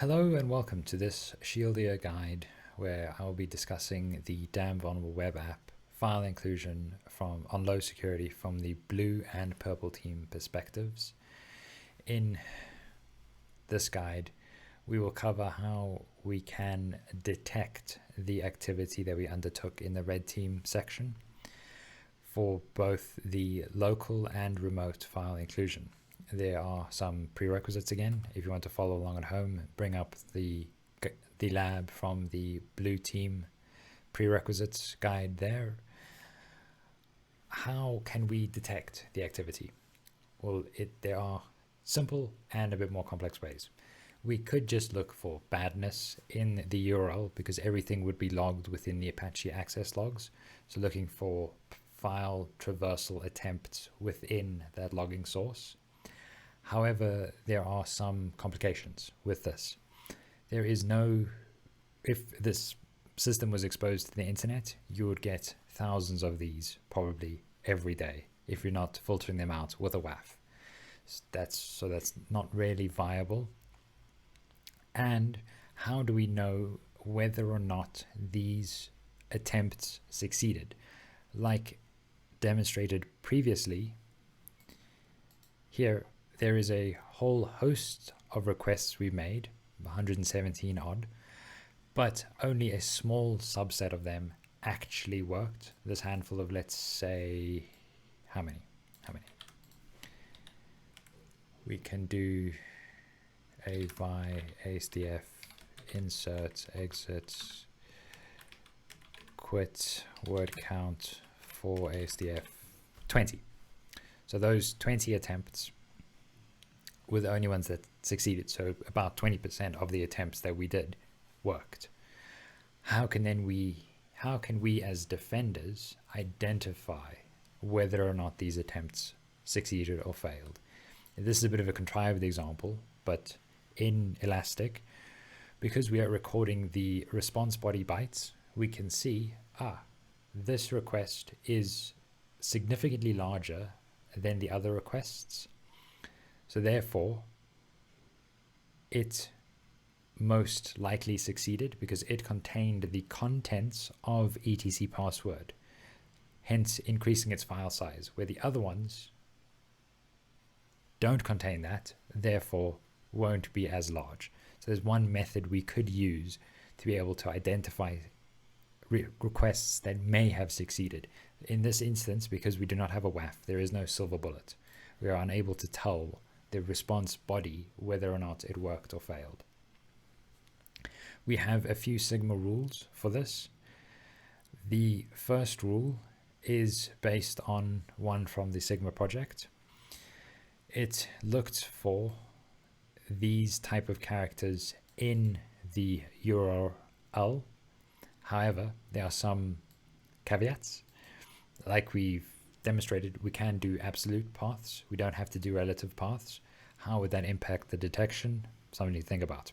Hello and welcome to this Shieldia guide where I will be discussing the Damn Vulnerable Web App file inclusion on low security from the blue and purple team perspectives. In this guide, we will cover how we can detect the activity that we undertook in the red team section for both the local and remote file inclusion. There are some prerequisites again. If you want to follow along at home, bring up the lab from the blue team prerequisites guide there. How can we detect the activity? Well, there are simple and a bit more complex ways. We could just look for badness in the URL because everything would be logged within the Apache access logs. So looking for file traversal attempts within that logging source. However, there are some complications with this. There is no, if this system was exposed to the internet, you would get thousands of these probably every day if you're not filtering them out with a WAF. So that's not really viable. And how do we know whether or not these attempts succeeded? Like demonstrated previously, here there is a whole host of requests we made, 117 odd, but only a small subset of them actually worked. This handful of, let's say, how many? We can do AVI, ASDF, insert, exit, quit, word count for ASDF, 20. So those 20 attempts were the only ones that succeeded. So about 20% of the attempts that we did worked. How can we as defenders identify whether or not these attempts succeeded or failed? This is a bit of a contrived example, but in Elastic, because we are recording the response body bytes, we can see, this request is significantly larger than the other requests. So therefore, it most likely succeeded because it contained the contents of etc password, hence increasing its file size, where the other ones don't contain that, therefore won't be as large. So there's one method we could use to be able to identify requests that may have succeeded. In this instance, because we do not have a WAF, there is no silver bullet. We are unable to tell the response body whether or not it worked or failed. We have a few Sigma rules for this. The first rule is based on one from the Sigma project. It looked for these type of characters in the URL. However, there are some caveats. Like we've demonstrated, we can do absolute paths. We don't have to do relative paths. How would that impact the detection? Something to think about.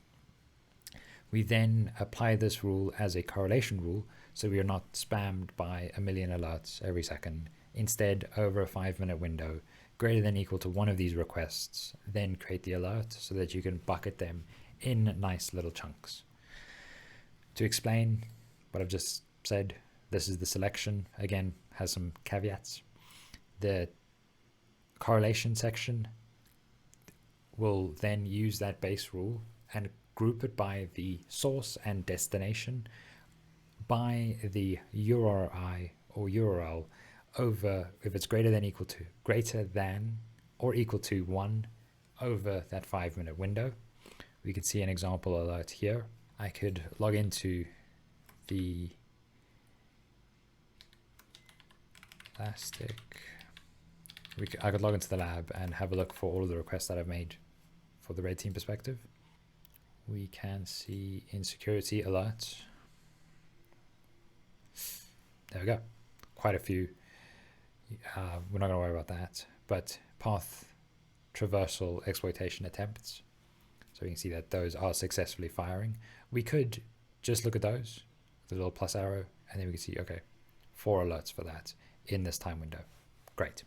We then apply this rule as a correlation rule, so we are not spammed by a million alerts every second. Instead, over a 5-minute window, greater than equal to one of these requests, then create the alert so that you can bucket them in nice little chunks. To explain what I've just said, this is the selection. Again, has some caveats. The correlation section will then use that base rule and group it by the source and destination by the URI or URL over, if it's greater than or equal to 1 over that 5-minute window. We could see an example alert here. I could log into the Elastic. I could log into the lab and have a look for all of the requests that I've made for the red team perspective. We can see insecurity alerts. There we go. Quite a few. We're not going to worry about that. But path traversal exploitation attempts. So we can see that those are successfully firing. We could just look at those, the little plus arrow, and then we can see, okay, 4 alerts for that in this time window. Great.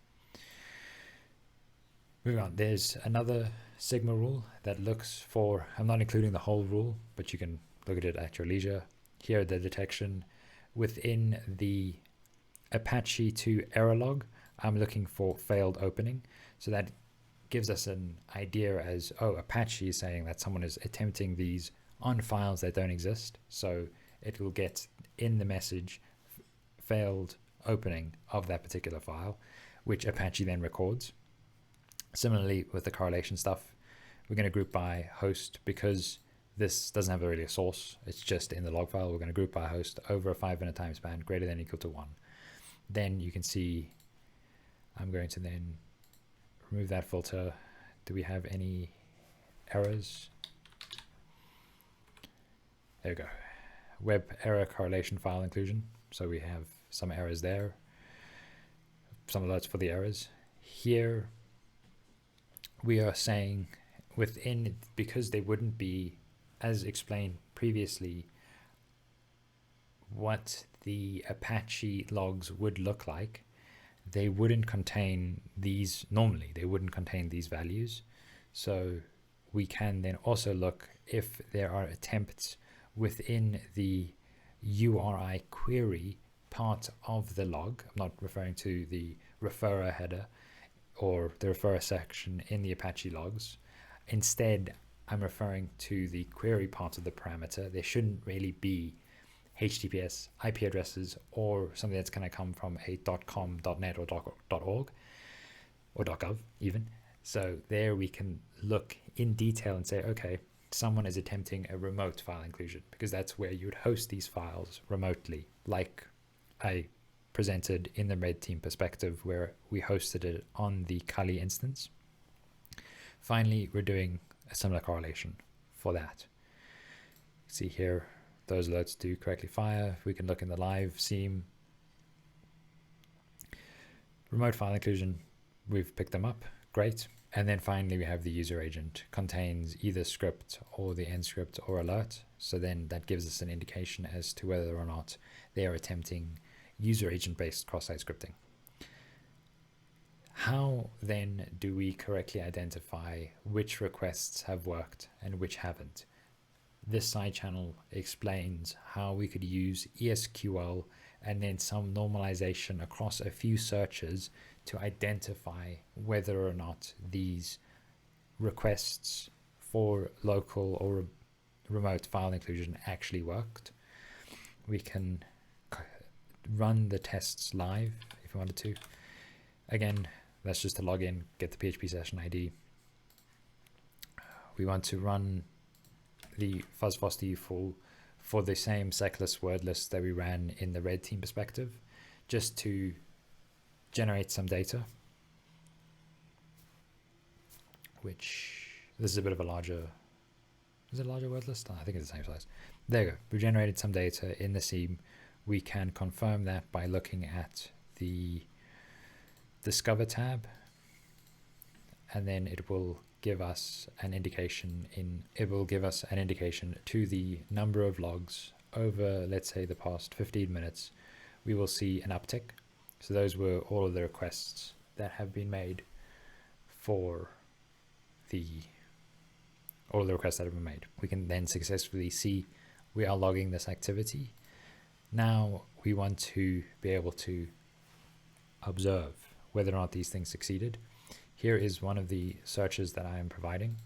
Moving on, there's another sigma rule that looks for, I'm not including the whole rule, but you can look at it at your leisure. Here, the detection within the Apache 2 error log, I'm looking for failed opening. So that gives us an idea as, oh, Apache is saying that someone is attempting these on files that don't exist. So it will get in the message failed opening of that particular file, which Apache then records. Similarly with the correlation stuff, we're going to group by host because this doesn't have really a source. It's just in the log file. We're going to group by host over a 5-minute time span greater than or equal to 1. Then you can see I'm going to then remove that filter. Do we have any errors? There we go. Web error correlation file inclusion. So we have some errors there. Some alerts for the errors. Here we are saying within, because they wouldn't be, as explained previously, what the Apache logs would look like, they wouldn't contain these normally. They wouldn't contain these values. So we can then also look if there are attempts within the URI query part of the log. I'm not referring to the referrer header or the referrer section in the Apache logs. Instead, I'm referring to the query part of the parameter. There shouldn't really be HTTPS, IP addresses, or something that's going to come from a .com, .net, or .org, or .gov even. So there we can look in detail and say, okay, someone is attempting a remote file inclusion, because that's where you would host these files remotely, like I presented in the red team perspective where we hosted it on the Kali instance. Finally, we're doing a similar correlation for that. See here, those alerts do correctly fire. We can look in the live seam. Remote file inclusion, we've picked them up, great. And then finally we have the user agent, contains either script or the end script or alert. So then that gives us an indication as to whether or not they are attempting user agent based cross-site scripting. How then do we correctly identify which requests have worked and which haven't? This side channel explains how we could use ESQL and then some normalization across a few searches to identify whether or not these requests for local or remote file inclusion actually worked. We can run the tests live if we wanted to. Again, that's just to log in, get the PHP session ID. We want to run the fuzzfoster for the same secless word list that we ran in the red team perspective, just to generate some data, which this is a bit of a larger, is it a larger word list? I think it's the same size. There you go. We generated some data in the seam. We can confirm that by looking at the Discover tab, and then it will give us an indication to the number of logs over, let's say, the past 15 minutes. We will see an uptick. So those were all of the requests that have been made for all of the requests that have been made. We can then successfully see we are logging this activity. Now we want to be able to observe whether or not these things succeeded. Here is one of the searches that I am providing.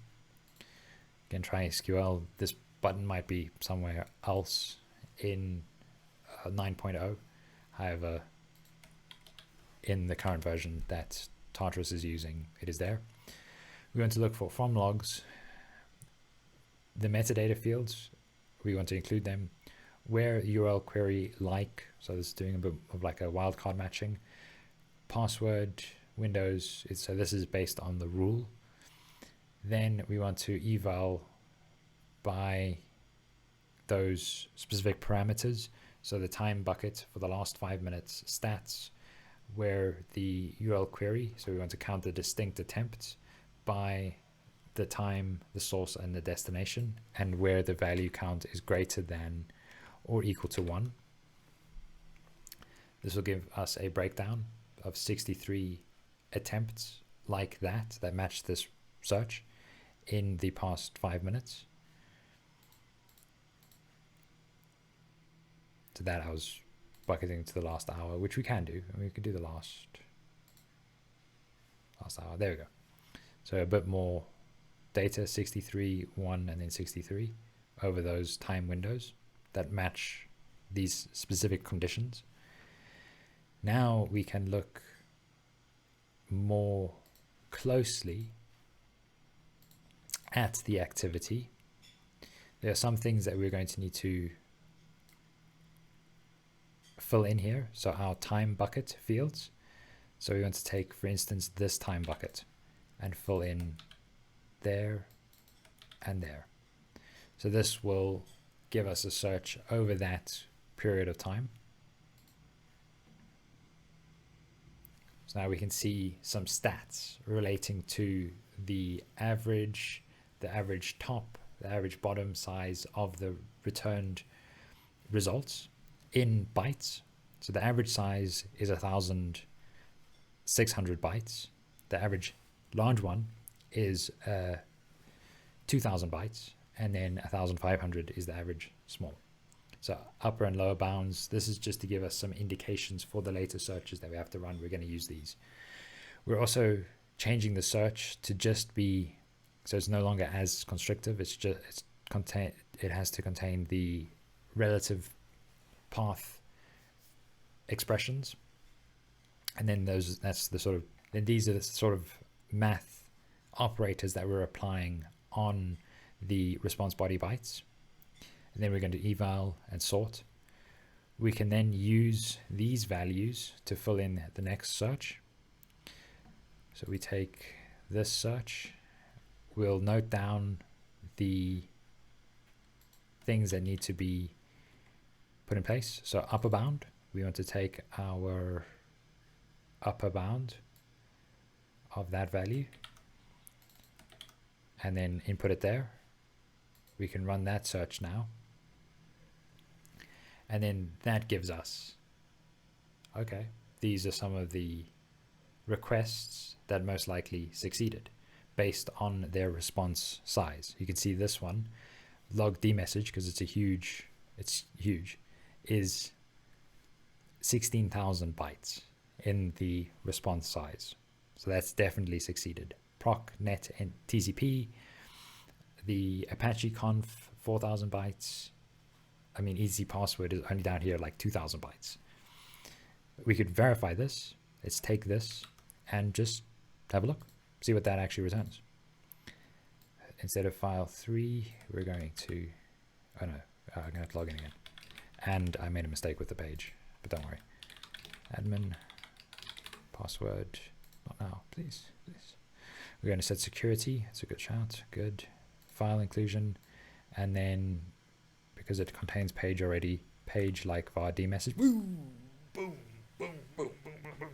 Again, try SQL. This button might be somewhere else in 9.0. However, in the current version that Tartarus is using, it is there. We want to look for from logs, the metadata fields, we want to include them, where URL query like, so this is doing a bit of like a wildcard matching, password, Windows, so this is based on the rule. Then we want to eval by those specific parameters, so the time bucket for the last 5 minutes, stats, where the URL query, so we want to count the distinct attempts by the time, the source, and the destination, and where the value count is greater than or equal to 1. This will give us a breakdown of 63 attempts like that match this search. in the past 5 minutes. So that I was bucketing to the last hour, which we can do. We could do the last hour. There we go. So a bit more data, 63, 1, and then 63 over those time windows that match these specific conditions. Now we can look more closely at the activity. There are some things that we're going to need to fill in here. So our time bucket fields. So we want to take, for instance, this time bucket and fill in there and there. So this will give us a search over that period of time. So now we can see some stats relating to the average top, the average bottom size of the returned results in bytes. So the average size is 1,600 bytes. The average large one is 2,000 bytes, and then 1,500 is the average small. So upper and lower bounds, this is just to give us some indications for the later searches that we have to run. We're going to use these. We're also changing the search to just be, so it's no longer as constrictive. It has to contain the relative path expressions, and then these are the sort of math operators that we're applying on the response body bytes. And then we're going to eval and sort. We can then use these values to fill in the next search. So we take this search, we'll note down the things that need to be put in place. So upper bound, we want to take our upper bound of that value and then input it there. We can run that search now. And then that gives us, okay, these are some of the requests that most likely succeeded based on their response size. You can see this one, log D message, because it's huge, is 16,000 bytes in the response size. So that's definitely succeeded. Proc, net, and TCP, the Apache conf, 4,000 bytes. I mean, easy password is only down here like 2,000 bytes. We could verify this. Let's take this and just have a look, see what that actually returns. Instead of file 3, we're going to, oh no, I'm going to have to log in again. And I made a mistake with the page, but don't worry. Admin, password, not now, please. We're going to set security. It's a good shout. Good. File inclusion. And then, because it contains page already, page like var D message. Boom, boom, boom, boom, boom, boom, boom.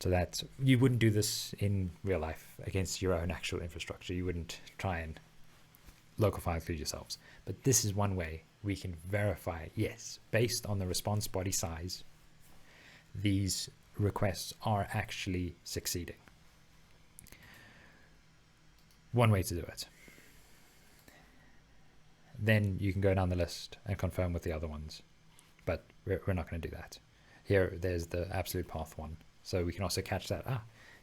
So that you wouldn't do this in real life against your own actual infrastructure. You wouldn't try and local file include yourselves. But this is one way we can verify, yes, based on the response body size, these requests are actually succeeding. One way to do it. Then you can go down the list and confirm with the other ones, but we're not going to do that. Here, there's the absolute path one. So we can also catch that,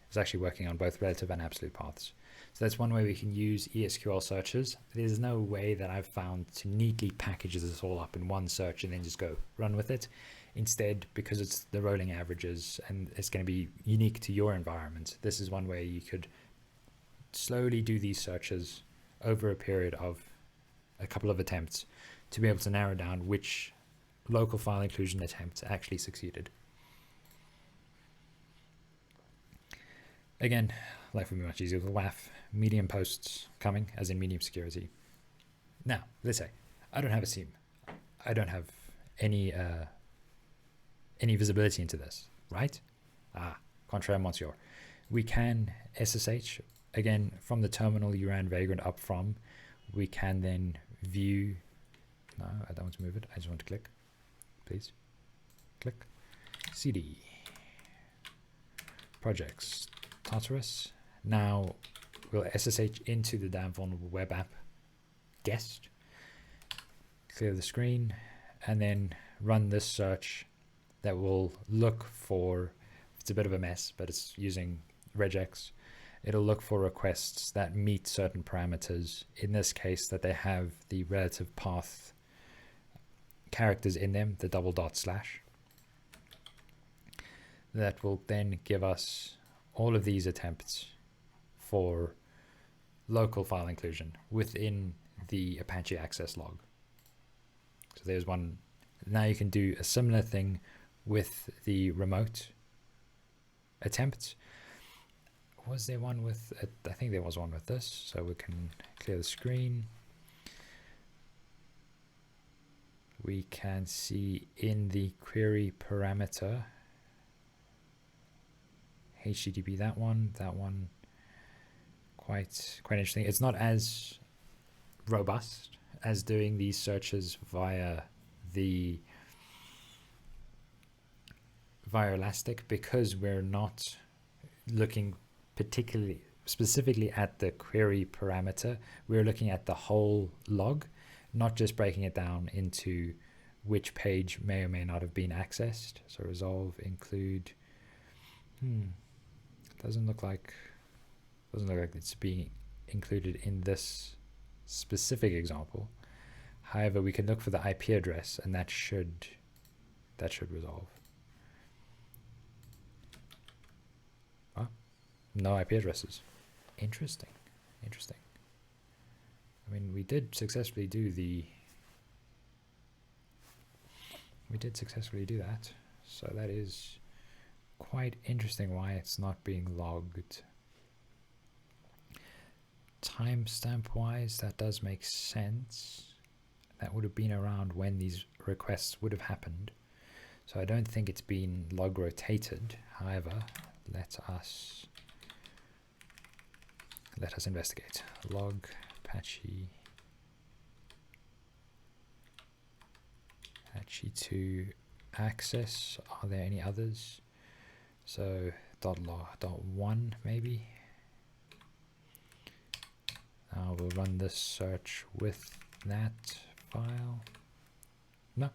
it's actually working on both relative and absolute paths. So that's one way we can use ESQL searches. There's no way that I've found to neatly package this all up in one search and then just go run with it. Instead, because it's the rolling averages and it's going to be unique to your environment, this is one way you could slowly do these searches over a period of a couple of attempts to be able to narrow down which local file inclusion attempts actually succeeded. Again, life would be much easier with WAF, medium posts coming, as in medium security. Now, let's say I don't have a SIEM. I don't have any visibility into this, right? Contraire monsieur. We can SSH, again, from the terminal you ran Vagrant up from, we can then view, no, I don't want to move it, I just want to click, please, click, CD, projects, Tartarus. Now we'll SSH into the damn vulnerable web app guest, clear the screen, and then run this search that will look for, it's a bit of a mess, but it's using regex. It'll look for requests that meet certain parameters. In this case, that they have the relative path characters in them, the // that will then give us all of these attempts for local file inclusion within the Apache access log. So there's one. Now you can do a similar thing with the remote attempts. Was there one with, I think there was one with this, so we can clear the screen. We can see in the query parameter, HTTP, that one, quite interesting. It's not as robust as doing these searches via Elastic, because we're not looking specifically at the query parameter. We're looking at the whole log, not just breaking it down into which page may or may not have been accessed. So resolve include, doesn't look like it's being included in this specific example. However, we can look for the IP address, and that should resolve. Oh, no IP addresses. Interesting. I mean, we did successfully do that. So that is quite interesting why it's not being logged. Timestamp wise, that does make sense. That would have been around when these requests would have happened. So I don't think it's been log rotated. However, let us investigate. Log Apache 2 access. Are there any others? So .1 maybe. Now we'll run this search with that file. No,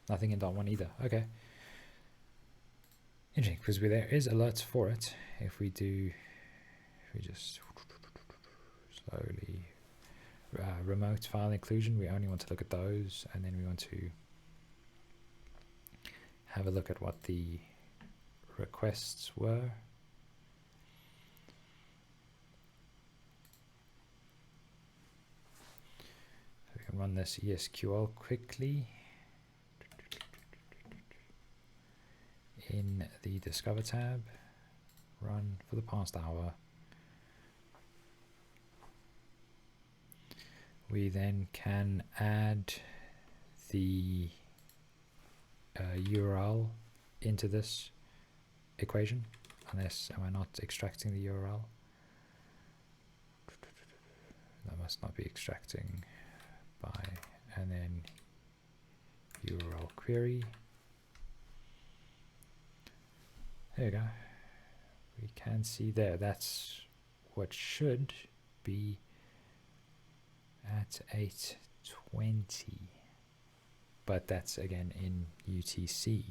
nothing in .1 either. Okay. Interesting, because there is alerts for it. If we just slowly remote file inclusion, we only want to look at those, and then we want to have a look at what the requests were. So we can run this ESQL quickly in the Discover tab. Run for the past hour. We then can add the URL into this equation, unless am I not extracting the URL? That must not be extracting by, and then URL query. There you go. We can see there, that's what should be at 820, but that's again in UTC.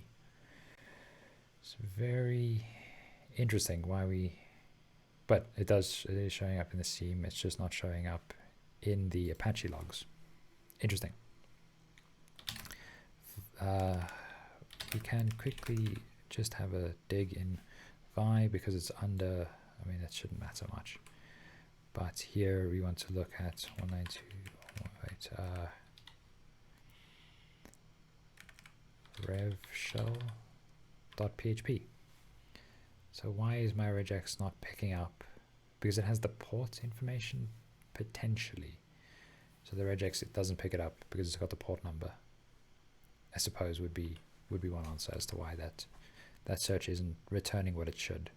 It's very interesting why but it is showing up in the seam, it's just not showing up in the Apache logs. Interesting. We can quickly just have a dig in Vi because it's under, I mean, that shouldn't matter much. But here we want to look at 192.168 rev shell.php. So why is my regex not picking up? Because it has the port information potentially. So the regex, it doesn't pick it up because it's got the port number. I suppose would be one answer as to why that search isn't returning what it should.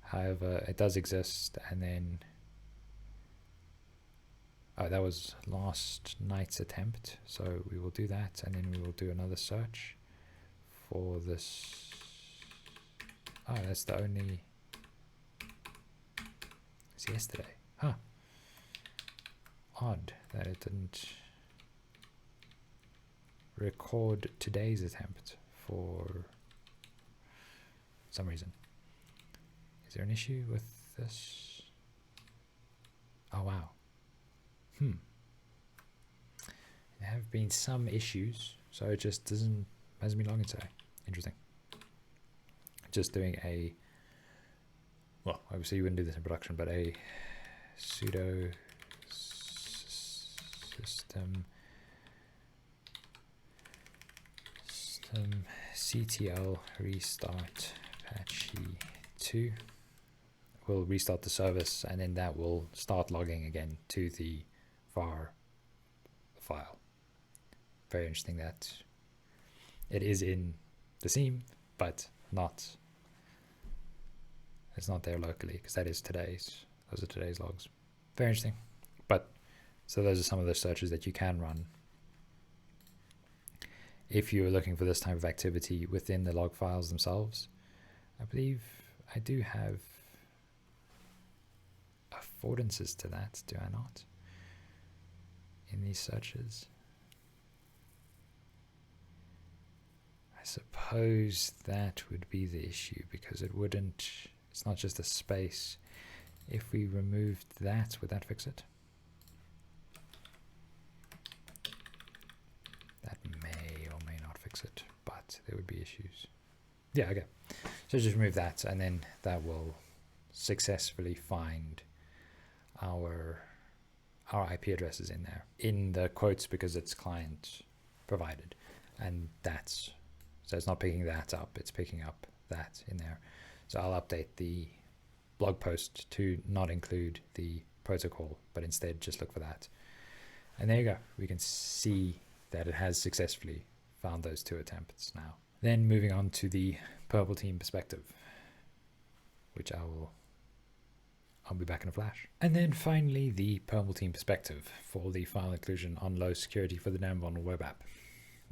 However, it does exist, and then that was last night's attempt, so we will do that, and then we will do another search for this. Oh, that's the only. was yesterday. Huh. Odd that it didn't record today's attempt for some reason. Is there an issue with this? Oh wow. There have been some issues, so it just hasn't been logging today. Interesting. Just doing a, well, obviously you wouldn't do this in production, but a sudo system ctl restart apache 2 will restart the service, and then that will start logging again to the var file. Very interesting that it is in the seam, but it's not there locally, because that is those are today's logs. Very interesting. But so those are some of the searches that you can run if you're looking for this type of activity within the log files themselves. I believe I do have affordances to that, do I not? In these searches. I suppose that would be the issue, because it's not just a space. If we removed that, would that fix it? That may or may not fix it, but there would be issues. Yeah, okay. So just remove that, and then that will successfully find our IP addresses in there, in the quotes, because it's client provided, and so it's not picking that up, it's picking up that in there. So I'll update the blog post to not include the protocol, but instead just look for that. And there you go. We can see that it has successfully found those two attempts now. Then moving on to the purple team perspective, which I'll be back in a flash. And then finally, the purple team perspective for the file inclusion on low security for the NAM web app.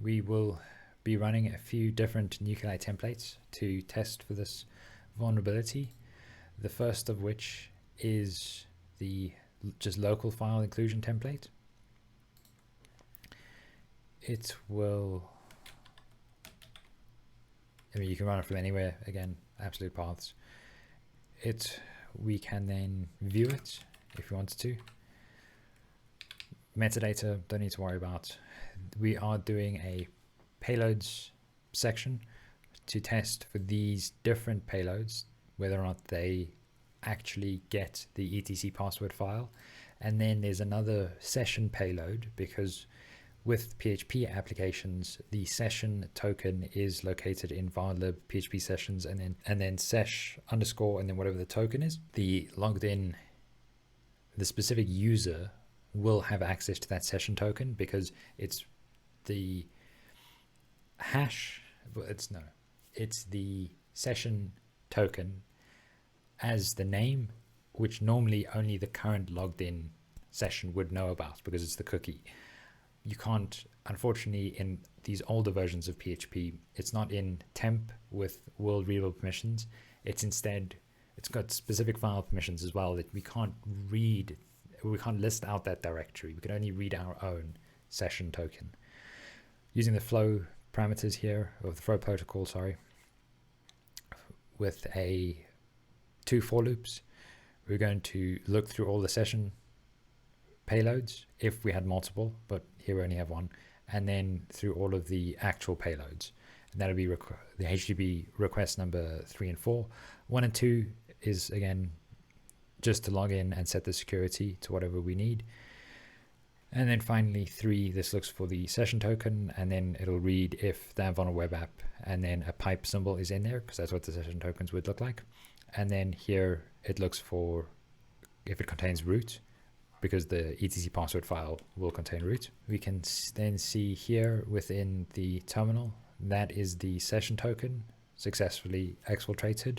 We will be running a few different nuclei templates to test for this vulnerability. The first of which is the just local file inclusion template. It will, I mean, you can run it from anywhere, again, absolute paths. We can then view it if you wanted to. Metadata, don't need to worry about. We are doing a payloads section to test for these different payloads, whether or not they actually get the etc password file. And then there's another session payload, because with PHP applications, the session token is located in varlib PHP sessions, and then sesh underscore, and then whatever the token is. The logged in, the specific user will have access to that session token, because it's the hash, it's the session token as the name, which normally only the current logged in session would know about, because it's the cookie. You can't, unfortunately, in these older versions of PHP, it's not in temp with world readable permissions. It's instead, it's got specific file permissions as well that we can't list out that directory. We can only read our own session token. Using the flow parameters here, or the flow protocol, sorry, with two for loops, we're going to look through all the session payloads if we had multiple, but here we only have one, and then through all of the actual payloads, and that'll be the HTTP request number 3 and 4. 1 and 2 is again just to log in and set the security to whatever we need, and then finally 3, this looks for the session token, and then it'll read if the vulnerable web app, and then a pipe symbol is in there, because that's what the session tokens would look like. And then here it looks for if it contains root, because the etc password file will contain root. We can then see here within the terminal, that is the session token successfully exfiltrated.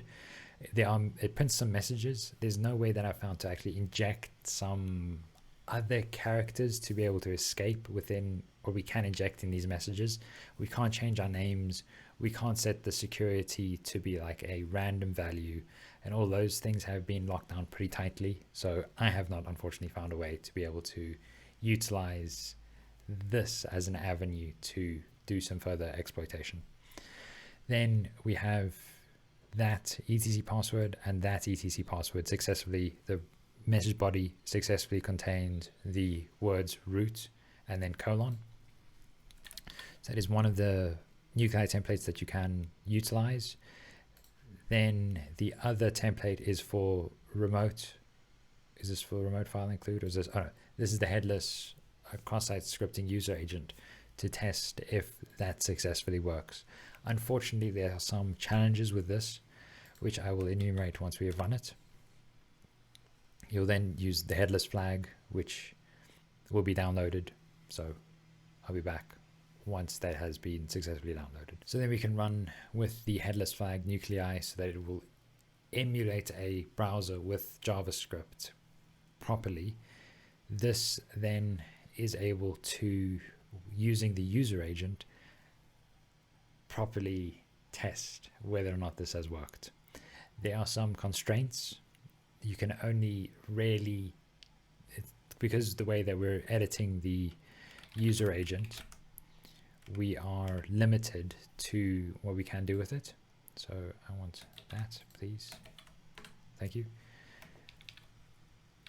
It prints some messages. There's no way that I found to actually inject some other characters to be able to escape within, or we can inject in these messages. We can't change our names. We can't set the security to be like a random value. and all those things have been locked down pretty tightly. So I have not, unfortunately, found a way to be able to utilize this as an avenue to do some further exploitation. Then we have that etc password, and that etc password successfully, the message body successfully contained the words root and then colon. So that is one of the nuclei templates that you can utilize. Then the other template is for remote. Is this for remote file include, or is this? Oh, no, this is the headless cross-site scripting user agent to test if that successfully works. Unfortunately, there are some challenges with this, which I will enumerate once we have run it. You'll then use the headless flag, which will be downloaded. So I'll be back once that has been successfully downloaded. So then we can run with the headless flag nuclei so that it will emulate a browser with JavaScript properly. This then is able to, using the user agent, properly test whether or not this has worked. There are some constraints. You can only really, because the way that we're editing the user agent, we are limited to what we can do with it. So I want that, please. Thank you.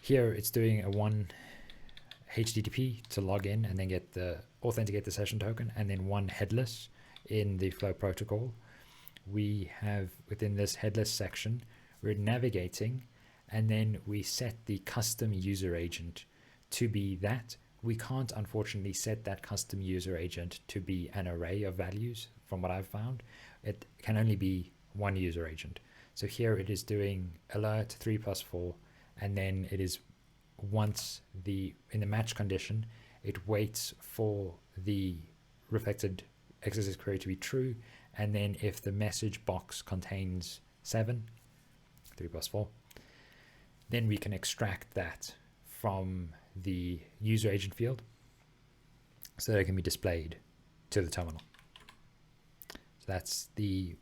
Here it's doing a one HTTP to log in and then get the authenticate the session token, and then one headless in the flow protocol. We have within this headless section, we're navigating, and then we set the custom user agent to be that. We can't unfortunately set that custom user agent to be an array of values. From what I've found, it can only be one user agent. So here it is doing alert 3+4, and then it is, once in the match condition, it waits for the reflected XSS query to be true, and then if the message box contains 7, 3+4, then we can extract that from the user agent field so that it can be displayed to the terminal. So that's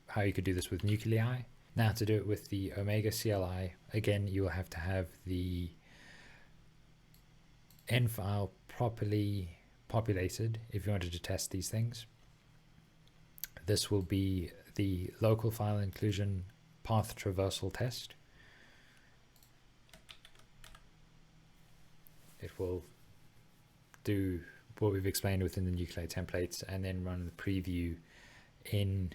how you could do this with nuclei. Now to do it with the Omega CLI, again, you will have to have the N file properly populated if you wanted to test these things. This will be the local file inclusion path traversal test. It will do what we've explained within the nuclei templates and then run the preview in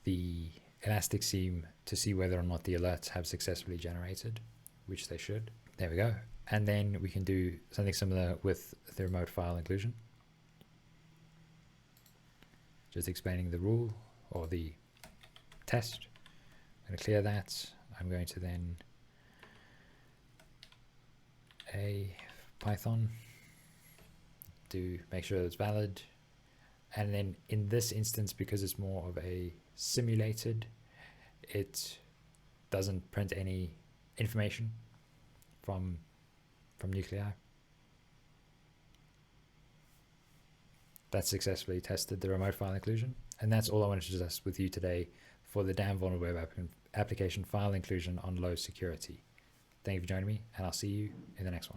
the Elastic Seam to see whether or not the alerts have successfully generated, which they should. There we go. And then we can do something similar with the remote file inclusion. Just explaining the rule or the test. I'm going to clear that. I'm going to then a Python to make sure it's valid. And then in this instance, because it's more of a simulated, it doesn't print any information from nuclei. That successfully tested the remote file inclusion. And that's all I wanted to discuss with you today for the damn vulnerable web application file inclusion on low security. Thank you for joining me, and I'll see you in the next one.